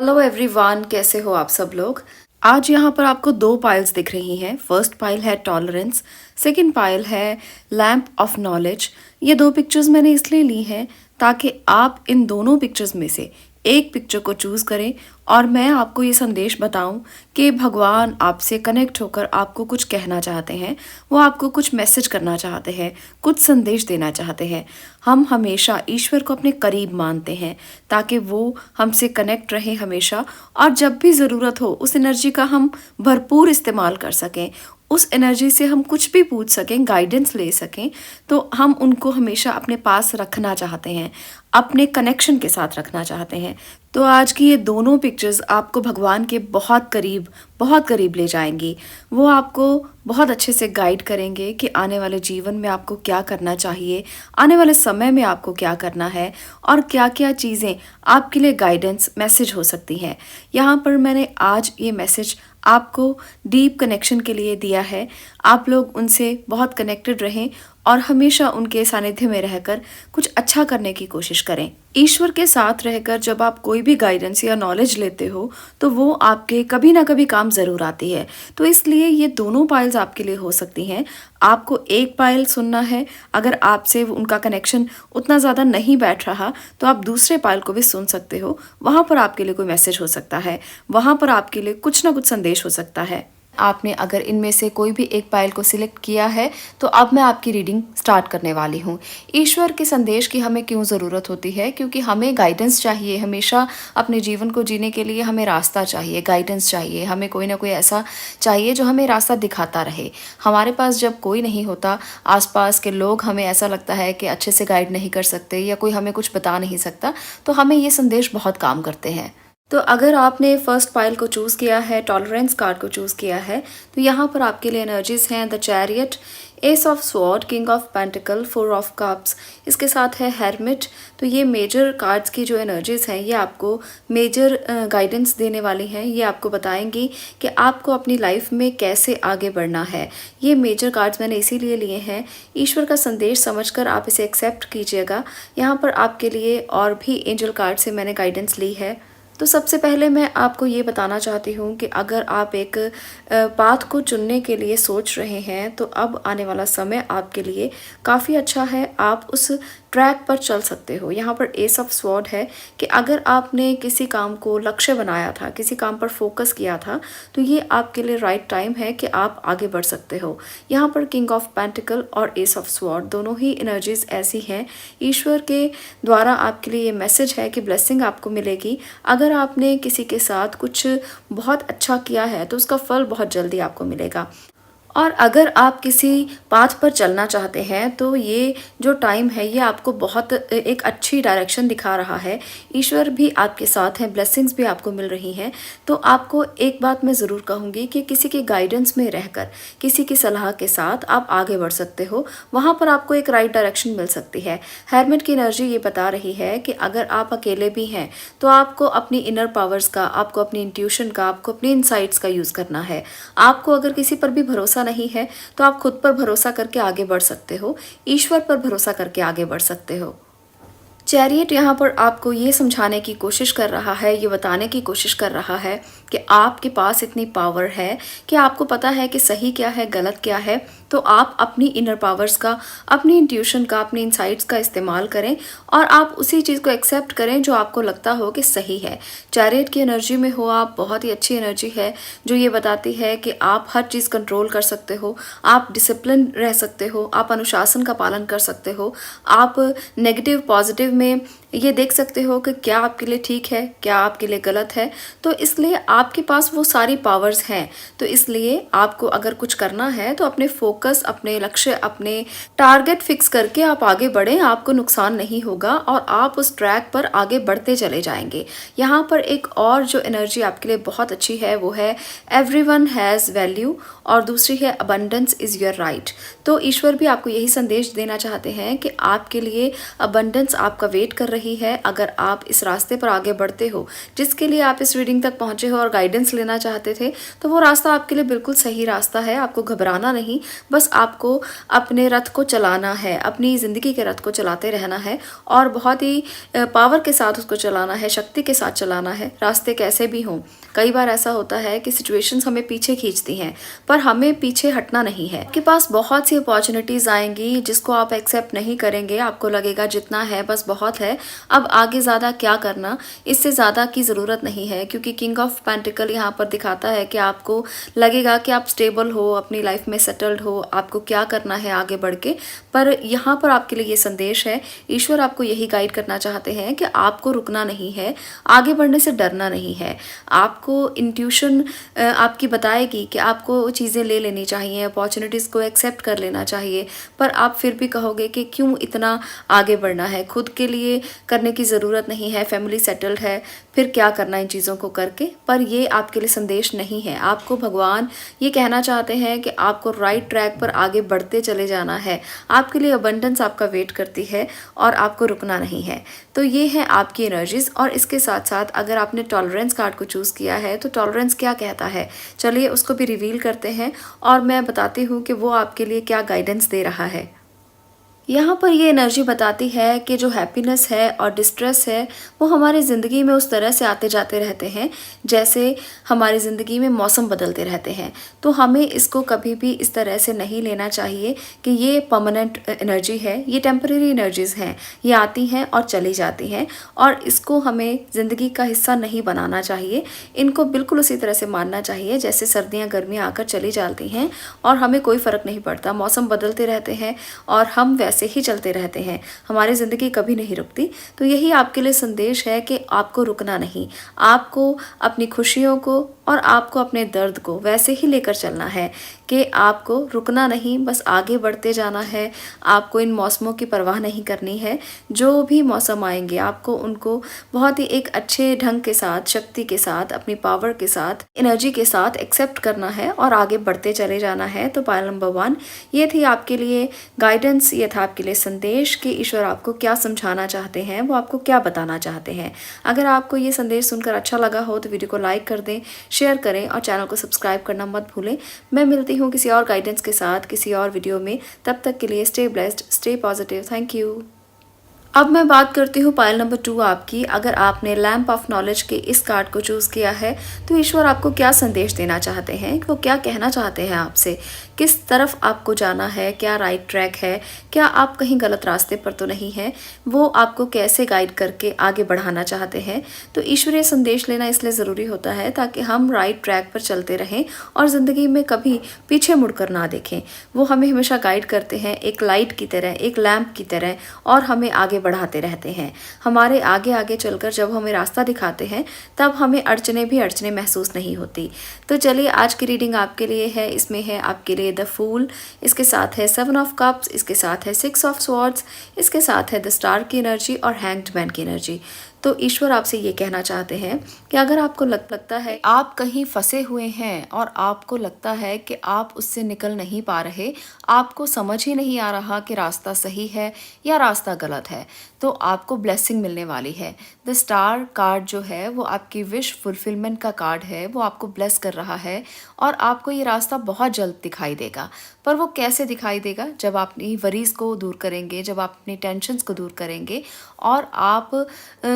Hello everyone, कैसे हो आप सब लोग। आज यहाँ पर आपको दो पाइल्स दिख रही हैं। फर्स्ट पाइल है टॉलरेंस, सेकंड पाइल है लैम्प ऑफ नॉलेज। ये दो पिक्चर्स मैंने इसलिए ली हैं ताकि आप इन दोनों पिक्चर्स में से एक पिक्चर को चूज करें और मैं आपको ये संदेश बताऊं कि भगवान आपसे कनेक्ट होकर आपको कुछ कहना चाहते हैं, वो आपको कुछ मैसेज करना चाहते हैं, कुछ संदेश देना चाहते हैं। हम हमेशा ईश्वर को अपने करीब मानते हैं ताकि वो हमसे कनेक्ट रहे हमेशा, और जब भी ज़रूरत हो उस एनर्जी का हम भरपूर इस्तेमाल कर सकें, उस एनर्जी से हम कुछ भी पूछ सकें, गाइडेंस ले सकें। तो हम उनको हमेशा अपने पास रखना चाहते हैं, अपने कनेक्शन के साथ रखना चाहते हैं। तो आज की ये दोनों पिक्चर्स आपको भगवान के बहुत करीब ले जाएंगी। वो आपको बहुत अच्छे से गाइड करेंगे कि आने वाले जीवन में आपको क्या करना चाहिए, आने वाले समय में आपको क्या करना है और क्या क्या चीज़ें आपके लिए गाइडेंस मैसेज हो सकती हैं। यहाँ पर मैंने आज ये मैसेज आपको डीप कनेक्शन के लिए दिया है। आप लोग उनसे बहुत कनेक्टेड रहें और हमेशा उनके सानिध्य में रहकर कुछ अच्छा करने की कोशिश करें। ईश्वर के साथ रहकर जब आप कोई भी गाइडेंस या नॉलेज लेते हो तो वो आपके कभी ना कभी काम ज़रूर आती है। तो इसलिए ये दोनों पाइल्स आपके लिए हो सकती हैं। आपको एक पाइल सुनना है, अगर आपसे उनका कनेक्शन उतना ज़्यादा नहीं बैठ रहा तो आप दूसरे पाइल को भी सुन सकते हो। वहाँ पर आपके लिए कोई मैसेज हो सकता है, वहाँ पर आपके लिए कुछ ना कुछ संदेश हो सकता है। आपने अगर इनमें से कोई भी एक पाइल को सिलेक्ट किया है तो अब मैं आपकी रीडिंग स्टार्ट करने वाली हूँ। ईश्वर के संदेश की हमें क्यों ज़रूरत होती है? क्योंकि हमें गाइडेंस चाहिए। हमेशा अपने जीवन को जीने के लिए हमें रास्ता चाहिए, गाइडेंस चाहिए। हमें कोई ना कोई ऐसा चाहिए जो हमें रास्ता दिखाता रहे। हमारे पास जब कोई नहीं होता, आसपास के लोग हमें ऐसा लगता है कि अच्छे से गाइड नहीं कर सकते या कोई हमें कुछ बता नहीं सकता, तो हमें ये संदेश बहुत काम करते हैं। तो अगर आपने फर्स्ट पाइल को चूज़ किया है, टॉलरेंस कार्ड को चूज़ किया है, तो यहाँ पर आपके लिए एनर्जीज हैं the chariot, S of sword, king of pentacle, four of cups, इसके साथ है हेरमिट। तो ये मेजर कार्ड्स की जो एनर्जीज हैं ये आपको मेजर गाइडेंस देने वाली हैं। ये आपको बताएंगी कि आपको अपनी लाइफ में कैसे आगे बढ़ना है। ये मेजर कार्ड्स मैंने इसीलिए लिए हैं, ईश्वर का संदेश समझकर आप इसे एक्सेप्ट कीजिएगा। यहाँ पर आपके लिए और भी एंजल कार्ड से मैंने गाइडेंस ली है। तो सबसे पहले मैं आपको ये बताना चाहती हूँ कि अगर आप एक पाथ को चुनने के लिए सोच रहे हैं तो अब आने वाला समय आपके लिए काफ़ी अच्छा है। आप उस ट्रैक पर चल सकते हो। यहाँ पर एस ऑफ स्वॉर्ड है कि अगर आपने किसी काम को लक्ष्य बनाया था, किसी काम पर फोकस किया था, तो ये आपके लिए राइट टाइम है कि आप आगे बढ़ सकते हो। यहाँ पर किंग ऑफ पेंटिकल और एस ऑफ स्वॉर्ड दोनों ही एनर्जीज ऐसी हैं, ईश्वर के द्वारा आपके लिए ये मैसेज है कि ब्लेसिंग आपको मिलेगी। अगर आपने किसी के साथ कुछ बहुत अच्छा किया है तो उसका फल बहुत जल्दी आपको मिलेगा। और अगर आप किसी पाथ पर चलना चाहते हैं तो ये जो टाइम है ये आपको बहुत एक अच्छी डायरेक्शन दिखा रहा है। ईश्वर भी आपके साथ हैं, ब्लेसिंग्स भी आपको मिल रही हैं। तो आपको एक बात मैं ज़रूर कहूँगी कि किसी के गाइडेंस में रहकर, किसी की सलाह के साथ आप आगे बढ़ सकते हो। वहाँ पर आपको एक राइट डायरेक्शन मिल सकती है। हेरमिट की एनर्जी ये बता रही है कि अगर आप अकेले भी हैं तो आपको अपनी इनर पावर्स का, आपको अपनी इंट्यूशन का, आपको अपनी इनसाइट्स का यूज़ करना है। आपको अगर किसी पर भी भरोसा नहीं है तो आप खुद पर भरोसा करके आगे बढ़ सकते हो, ईश्वर पर भरोसा करके आगे बढ़ सकते हो। चैरियट यहाँ पर आपको ये समझाने की कोशिश कर रहा है, ये बताने की कोशिश कर रहा है कि आपके पास इतनी पावर है कि आपको पता है कि सही क्या है, गलत क्या है। तो आप अपनी इनर पावर्स का, अपनी इंट्यूशन का, अपनी इनसाइट्स का इस्तेमाल करें और आप उसी चीज़ को एक्सेप्ट करें जो आपको लगता हो कि सही है। चैरियट की एनर्जी में हो आप, बहुत ही अच्छी एनर्जी है जो ये बताती है कि आप हर चीज़ कंट्रोल कर सकते हो, आप डिसिप्लिन रह सकते हो, आप अनुशासन का पालन कर सकते हो, आप नेगेटिव पॉजिटिव में ये देख सकते हो कि क्या आपके लिए ठीक है, क्या आपके लिए गलत है। तो इसलिए आपके पास वो सारी पावर्स हैं। तो इसलिए आपको अगर कुछ करना है तो अपने फोकस, अपने लक्ष्य, अपने टारगेट फिक्स करके आप आगे बढ़ें। आपको नुकसान नहीं होगा और आप उस ट्रैक पर आगे बढ़ते चले जाएंगे। यहाँ पर एक और जो एनर्जी आपके लिए बहुत अच्छी है वो है एवरीवन हैज़ वैल्यू और दूसरी है अबंडेंस इज़ योर राइट। तो ईश्वर भी आपको यही संदेश देना चाहते हैं कि आपके लिए अबंडेंस आपका वेट कर रही है। अगर आप इस रास्ते पर आगे बढ़ते हो जिसके लिए आप इस रीडिंग तक पहुंचे हो और गाइडेंस लेना चाहते थे, तो वो रास्ता आपके लिए बिल्कुल सही रास्ता है। आपको घबराना नहीं, बस आपको अपने रथ को चलाना है, अपनी ज़िंदगी के रथ को चलाते रहना है और बहुत ही पावर के साथ उसको चलाना है, शक्ति के साथ चलाना है, रास्ते कैसे भी हों। कई बार ऐसा होता है कि सिचुएशंस हमें पीछे खींचती हैं, पर हमें पीछे हटना नहीं है। आपके पास बहुत सी अपॉर्चुनिटीज़ आएंगी जिसको आप एक्सेप्ट नहीं करेंगे, आपको लगेगा जितना है बस बहुत है, अब आगे ज़्यादा क्या करना, इससे ज़्यादा की ज़रूरत नहीं है, क्योंकि किंग ऑफ पेंटिकल यहाँ पर दिखाता है कि आपको लगेगा कि आप स्टेबल हो, अपनी लाइफ में सेटल्ड हो, आपको क्या करना है आगे बढ़ के। पर यहाँ पर आपके लिए ये संदेश है, ईश्वर आपको यही गाइड करना चाहते हैं कि आपको रुकना नहीं है, आगे बढ़ने से डरना नहीं है। आपको इंट्यूशन आपकी बताएगी कि आपको चीज़ें ले लेनी चाहिए, अपॉर्चुनिटीज़ को एक्सेप्ट कर लेना चाहिए, पर आप फिर भी कहोगे कि क्यों इतना आगे बढ़ना है, खुद के लिए करने की ज़रूरत नहीं है, फैमिली सेटल्ड है, फिर क्या करना इन चीज़ों को करके। पर ये आपके लिए संदेश नहीं है। आपको भगवान ये कहना चाहते हैं कि आपको राइट ट्रैक पर आगे बढ़ते चले जाना है, आपके लिए अबंडेंस आपका वेट करती है और आपको रुकना नहीं है। तो ये है आपकी एनर्जीज। और इसके साथ साथ अगर आपने टॉलरेंस कार्ड को चूज़ किया है तो टॉलरेंस क्या कहता है, चलिए उसको भी रिवील करते हैं और मैं बताती हूँ कि वो आपके लिए क्या गाइडेंस दे रहा है। यहाँ पर ये एनर्जी बताती है कि जो हैप्पीनेस है और डिस्ट्रेस है वो हमारी ज़िंदगी में उस तरह से आते जाते रहते हैं जैसे हमारी ज़िंदगी में मौसम बदलते रहते हैं। तो हमें इसको कभी भी इस तरह से नहीं लेना चाहिए कि ये परमानेंट एनर्जी है, ये टेम्परेरी एनर्जीज़ हैं, ये आती हैं और चली जाती हैं, और इसको हमें ज़िंदगी का हिस्सा नहीं बनाना चाहिए। इनको बिल्कुल उसी तरह से मानना चाहिए जैसे सर्दियाँ गर्मियाँ आकर चली जाती हैं और हमें कोई फ़र्क नहीं पड़ता, मौसम बदलते रहते हैं और हम वैसे ही चलते रहते हैं, हमारी ज़िंदगी कभी नहीं रुकती। तो यही आपके लिए संदेश है कि आपको रुकना नहीं, आपको अपनी खुशियों को और आपको अपने दर्द को वैसे ही लेकर चलना है कि आपको रुकना नहीं, बस आगे बढ़ते जाना है। आपको इन मौसमों की परवाह नहीं करनी है, जो भी मौसम आएंगे आपको उनको बहुत ही एक अच्छे ढंग के साथ, शक्ति के साथ, अपनी पावर के साथ, एनर्जी के साथ एक्सेप्ट करना है और आगे बढ़ते चले जाना है। तो पायल नंबर 1 ये थी आपके लिए गाइडेंस, ये था आपके लिए संदेश कि ईश्वर आपको क्या समझाना चाहते हैं, वो आपको क्या बताना चाहते हैं। अगर आपको ये संदेश सुनकर अच्छा लगा हो तो वीडियो को लाइक कर दें, शेयर करें और चैनल को सब्सक्राइब करना मत भूलें। मैं मिलती हूँ किसी और गाइडेंस के साथ किसी और वीडियो में, तब तक के लिए stay blessed, stay positive, thank you. अब मैं बात करती हूँ पायल नंबर 2 आपकी। अगर आपने लैम्प ऑफ नॉलेज के इस कार्ड को चूज़ किया है तो ईश्वर आपको क्या संदेश देना चाहते हैं, वो क्या कहना चाहते हैं आपसे, किस तरफ आपको जाना है, क्या राइट ट्रैक है, क्या आप कहीं गलत रास्ते पर तो नहीं हैं, वो आपको कैसे गाइड करके आगे बढ़ाना चाहते हैं। तो ईश्वरीय संदेश लेना इसलिए ज़रूरी होता है ताकि हम राइट ट्रैक पर चलते रहें और ज़िंदगी में कभी पीछे मुड़कर ना देखें। वो हमें हमेशा गाइड करते हैं एक लाइट की तरह, एक लैम्प की तरह, और हमें आगे बढ़ाते रहते हैं। हमारे आगे आगे चलकर जब हमें रास्ता दिखाते हैं तब हमें अड़चने महसूस नहीं होती। तो चलिए आज की रीडिंग आपके लिए है। इसमें है आपके लिए द फूल, इसके साथ है 7 ऑफ कप्स, इसके साथ है 6 ऑफ स्वॉर्ड्स, इसके साथ है द स्टार की एनर्जी और हैंग्ड मैन की एनर्जी। तो ईश्वर आपसे ये कहना चाहते हैं कि अगर आपको लगता है आप कहीं फंसे हुए हैं और आपको लगता है कि आप उससे निकल नहीं पा रहे, आपको समझ ही नहीं आ रहा कि रास्ता सही है या रास्ता गलत है, तो आपको ब्लेसिंग मिलने वाली है। द स्टार कार्ड जो है वो आपकी विश फुलफिलमेंट का कार्ड है, वो आपको ब्लेस कर रहा है और आपको ये रास्ता बहुत जल्द दिखाई देगा। पर वो कैसे दिखाई देगा, जब आप अपनी वरीज को दूर करेंगे, जब आप अपनी टेंशन्स को दूर करेंगे और आप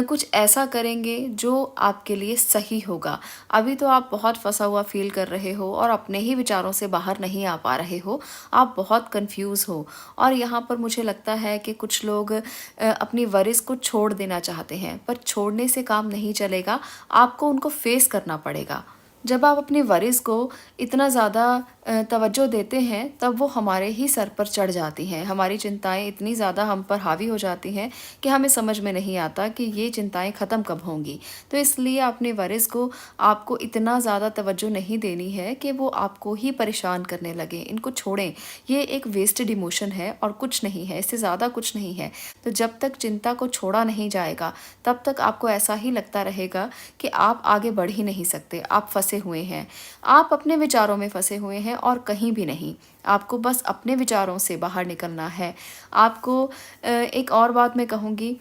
कुछ ऐसा करेंगे जो आपके लिए सही होगा। अभी तो आप बहुत फंसा हुआ फील कर रहे हो और अपने ही विचारों से बाहर नहीं आ पा रहे हो, आप बहुत कंफ्यूज हो और यहाँ पर मुझे लगता है कि कुछ लोग अपनी वरीज को छोड़ देना चाहते हैं, पर छोड़ने से काम नहीं चलेगा, आपको उनको फेस करना पड़ेगा। जब आप अपनी वरीज को इतना ज़्यादा तवज्जो देते हैं तब वो हमारे ही सर पर चढ़ जाती हैं। हमारी चिंताएं इतनी ज़्यादा हम पर हावी हो जाती हैं कि हमें समझ में नहीं आता कि ये चिंताएं ख़त्म कब होंगी। तो इसलिए अपने वरीज को आपको इतना ज़्यादा तवज्जो नहीं देनी है कि वो आपको ही परेशान करने लगे। इनको छोड़ें, ये एक वेस्टेड इमोशन है और कुछ नहीं है, इससे ज़्यादा कुछ नहीं है। तो जब तक चिंता को छोड़ा नहीं जाएगा तब तक आपको ऐसा ही लगता रहेगा कि आप आगे बढ़ ही नहीं सकते, आप फंसे हुए हैं, आप अपने विचारों में फंसे हुए हैं और कहीं भी नहीं। आपको बस अपने विचारों से बाहर निकलना है। आपको एक और बात मैं कहूँगी,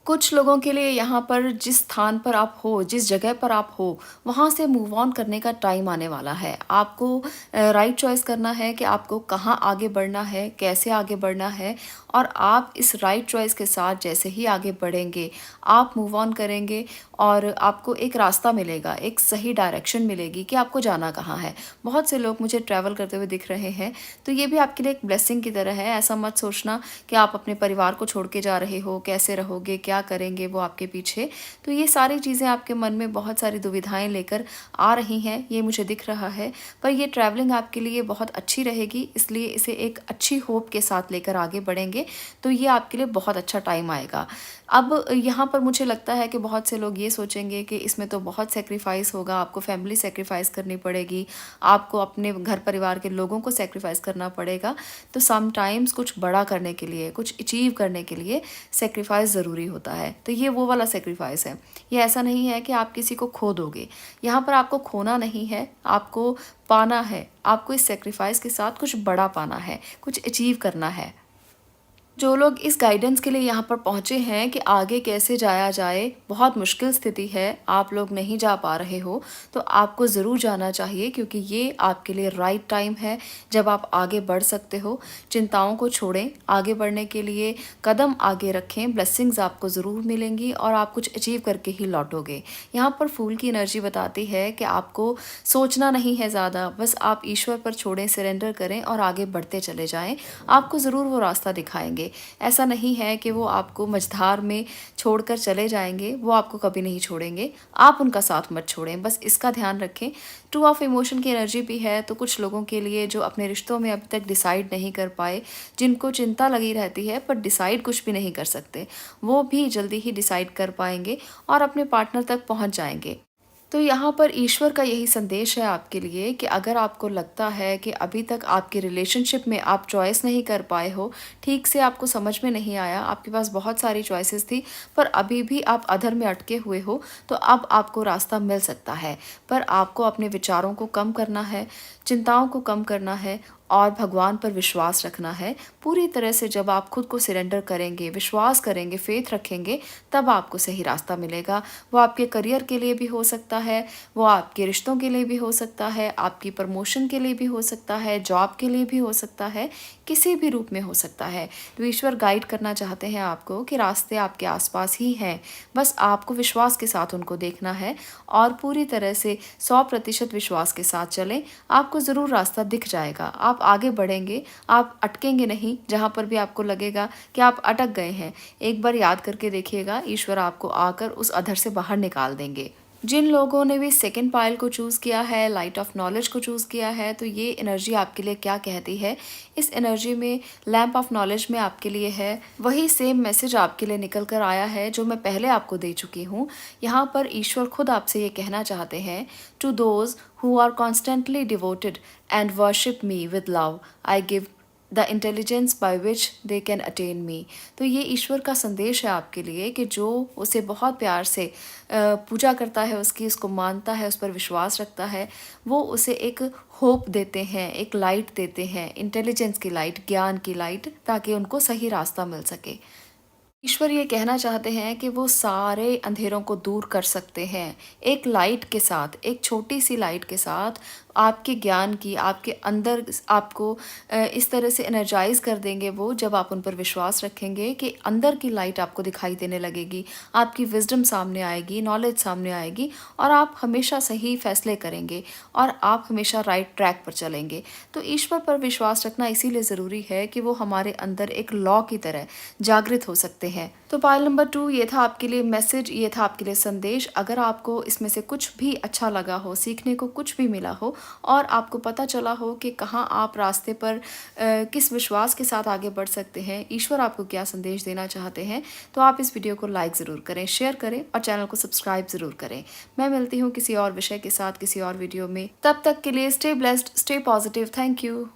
कुछ लोगों के लिए यहाँ पर जिस स्थान पर आप हो, जिस जगह पर आप हो, वहाँ से मूव ऑन करने का टाइम आने वाला है। आपको राइट चॉइस करना है कि आपको कहाँ आगे बढ़ना है, कैसे आगे बढ़ना है, और आप इस राइट चॉइस के साथ जैसे ही आगे बढ़ेंगे, आप मूव ऑन करेंगे और आपको एक रास्ता मिलेगा, एक सही डायरेक्शन मिलेगी कि आपको जाना कहाँ है। बहुत से लोग मुझे ट्रैवल करते हुए दिख रहे हैं, तो ये भी आपके लिए एक ब्लेसिंग की तरह है। ऐसा मत सोचना कि आप अपने परिवार को छोड़ के जा रहे हो, कैसे रहोगे, क्या करेंगे वो आपके पीछे। तो ये सारी चीज़ें आपके मन में बहुत सारी दुविधाएं लेकर आ रही हैं, ये मुझे दिख रहा है। पर ये ट्रैवलिंग आपके लिए बहुत अच्छी रहेगी, इसलिए इसे एक अच्छी होप के साथ लेकर आगे बढ़ेंगे तो ये आपके लिए बहुत अच्छा टाइम आएगा। अब यहाँ पर मुझे लगता है कि बहुत से लोग ये सोचेंगे कि इसमें तो बहुत सैक्रिफाइस होगा, आपको फैमिली सैक्रिफाइस करनी पड़ेगी, आपको अपने घर परिवार के लोगों को सैक्रिफाइस करना पड़ेगा। तो समटाइम्स कुछ बड़ा करने के लिए, कुछ अचीव करने के लिए सैक्रिफाइस ज़रूरी होता है। तो ये वो वाला सैक्रिफाइस है। ये ऐसा नहीं है कि आप किसी को खो दोगे। यहाँ पर आपको खोना नहीं है, आपको पाना है। आपको इस सैक्रिफाइस के साथ कुछ बड़ा पाना है, कुछ अचीव करना है। जो लोग इस गाइडेंस के लिए यहाँ पर पहुँचे हैं कि आगे कैसे जाया जाए, बहुत मुश्किल स्थिति है, आप लोग नहीं जा पा रहे हो, तो आपको ज़रूर जाना चाहिए, क्योंकि ये आपके लिए राइट टाइम है जब आप आगे बढ़ सकते हो। चिंताओं को छोड़ें, आगे बढ़ने के लिए कदम आगे रखें, ब्लेसिंग्स आपको ज़रूर मिलेंगी और आप कुछ अचीव करके ही लौटोगे। यहाँ पर फूल की एनर्जी बताती है कि आपको सोचना नहीं है ज़्यादा, बस आप ईश्वर पर छोड़ें, सरेंडर करें और आगे बढ़ते चले जाएं। आपको ज़रूर वो रास्ता दिखाएंगे। ऐसा नहीं है कि वो आपको मझधार में छोड़कर चले जाएंगे, वो आपको कभी नहीं छोड़ेंगे। आप उनका साथ मत छोड़ें, बस इसका ध्यान रखें। टू ऑफ इमोशन की एनर्जी भी है, तो कुछ लोगों के लिए जो अपने रिश्तों में अभी तक डिसाइड नहीं कर पाए, जिनको चिंता लगी रहती है पर डिसाइड कुछ भी नहीं कर सकते, वो भी जल्दी ही डिसाइड कर पाएंगे और अपने पार्टनर तक पहुंच जाएंगे। तो यहाँ पर ईश्वर का यही संदेश है आपके लिए कि अगर आपको लगता है कि अभी तक आपके रिलेशनशिप में आप चॉइस नहीं कर पाए हो, ठीक से आपको समझ में नहीं आया, आपके पास बहुत सारी चॉइसेस थी पर अभी भी आप अधर में अटके हुए हो, तो अब आपको रास्ता मिल सकता है। पर आपको अपने विचारों को कम करना है, चिंताओं को कम करना है और भगवान पर विश्वास रखना है। पूरी तरह से जब आप खुद को सरेंडर करेंगे, विश्वास करेंगे, फेथ रखेंगे, तब आपको सही रास्ता मिलेगा। वो आपके करियर के लिए भी हो सकता है, वो आपके रिश्तों के लिए भी हो सकता है, आपकी प्रमोशन के लिए भी हो सकता है, जॉब के लिए भी हो सकता है, किसी भी रूप में हो सकता है। तो ईश्वर गाइड करना चाहते हैं आपको कि रास्ते आपके आसपास ही हैं, बस आपको विश्वास के साथ उनको देखना है और पूरी तरह से 100% विश्वास के साथ चलें। आपको ज़रूर रास्ता दिख जाएगा, आप आगे बढ़ेंगे, आप अटकेंगे नहीं। जहाँ पर भी आपको लगेगा कि आप अटक गए हैं, एक बार याद करके देखिएगा, ईश्वर आपको आकर उस अधर से बाहर निकाल देंगे। जिन लोगों ने भी सेकंड पाइल को चूज़ किया है, लाइट ऑफ नॉलेज को चूज़ किया है, तो ये एनर्जी आपके लिए क्या कहती है? इस एनर्जी में लैम्प ऑफ नॉलेज में आपके लिए है वही सेम मैसेज आपके लिए निकल कर आया है जो मैं पहले आपको दे चुकी हूँ। यहाँ पर ईश्वर खुद आपसे ये कहना चाहते हैं, to those who are constantly devoted and worship me with love I give the intelligence by which they can attain me. तो ये ईश्वर का संदेश है आपके लिए कि जो उसे बहुत प्यार से पूजा करता है, उसकी, उसको मानता है, उस पर विश्वास रखता है, वो उसे एक होप देते हैं, एक लाइट देते हैं, इंटेलिजेंस की लाइट, ज्ञान की लाइट, ताकि उनको सही रास्ता मिल सके। ईश्वर ये कहना चाहते हैं कि वो सारे अंधेरों को दूर कर सकते हैं एक लाइट के साथ, एक छोटी सी लाइट के साथ। आपके ज्ञान की, आपके अंदर आपको इस तरह से एनर्जाइज कर देंगे वो, जब आप उन पर विश्वास रखेंगे कि अंदर की लाइट आपको दिखाई देने लगेगी, आपकी विजडम सामने आएगी, नॉलेज सामने आएगी और आप हमेशा सही फैसले करेंगे और आप हमेशा राइट ट्रैक पर चलेंगे। तो ईश्वर पर विश्वास रखना इसीलिए ज़रूरी है कि वो हमारे अंदर एक लॉ की तरह जागृत हो सकते हैं। तो पाइल नंबर 2 ये था आपके लिए मैसेज, ये था आपके लिए संदेश। अगर आपको इसमें से कुछ भी अच्छा लगा हो, सीखने को कुछ भी मिला हो और आपको पता चला हो कि कहाँ आप रास्ते पर किस विश्वास के साथ आगे बढ़ सकते हैं, ईश्वर आपको क्या संदेश देना चाहते हैं, तो आप इस वीडियो को लाइक ज़रूर करें, शेयर करें और चैनल को सब्सक्राइब ज़रूर करें। मैं मिलती हूँ किसी और विषय के साथ किसी और वीडियो में। तब तक के लिए stay blessed, stay positive. Thank you.